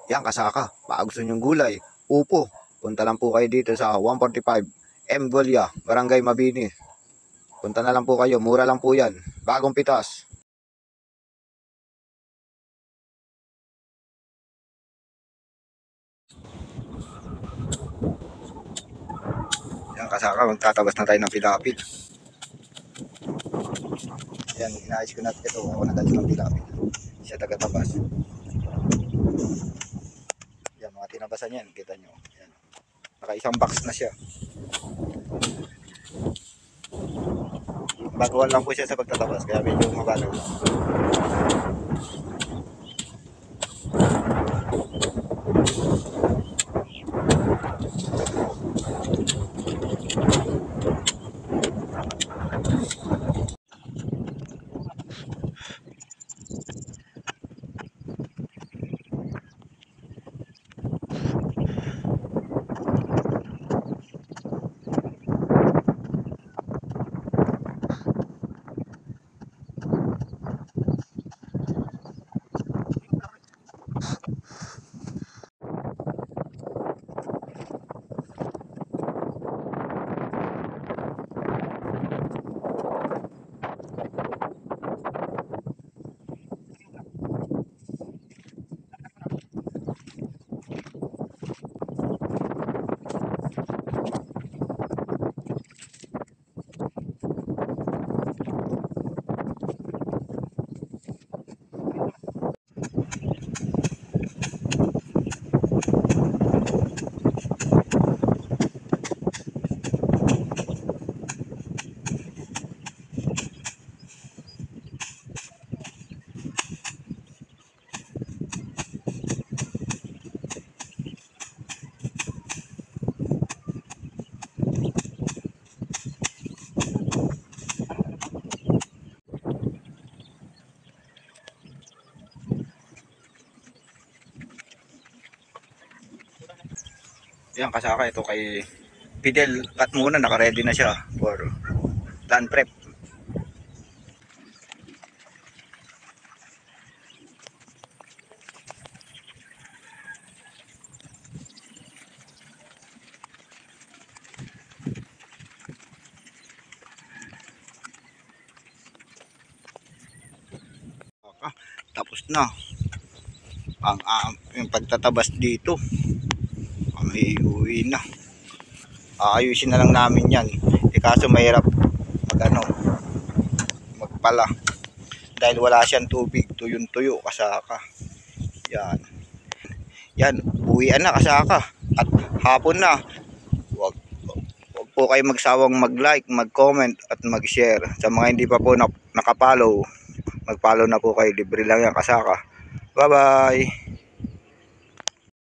Yan kasaka, baka gusto nyong gulay, upo, punta lang po kayo dito sa 145 M. Golia, Barangay Mabini. Punta na lang po kayo, mura lang po yan, bagong pitas. Yan kasaka, magtatabas na tayo ng pilapil. Yan, inaayos ko na ito, ako nagalit ng pilapil. Siya taga-tabas. Yan, mga tinabasan yan, kita nyo. Yan. Naka-isang box na siya. Baguhan lang po siya sa pagtatabas, kaya medyo mabagal. Yan kasaka, ito kay Fidel cut muna, naka-ready na siya for land prep. Tapos na ang yung pagtatabas dito. Kami uwi na. Aayusin na lang namin yan. Kaso mahirap magpala dahil wala siyang tubig, tuyong-tuyo kasaka. Yan, uwian na kasaka at hapon na. Wag po kayo magsawang mag-like, mag-comment at mag-share. Sa mga hindi pa po nakapollow, mag-follow na po kayo, libre lang yan kasaka. Bye bye.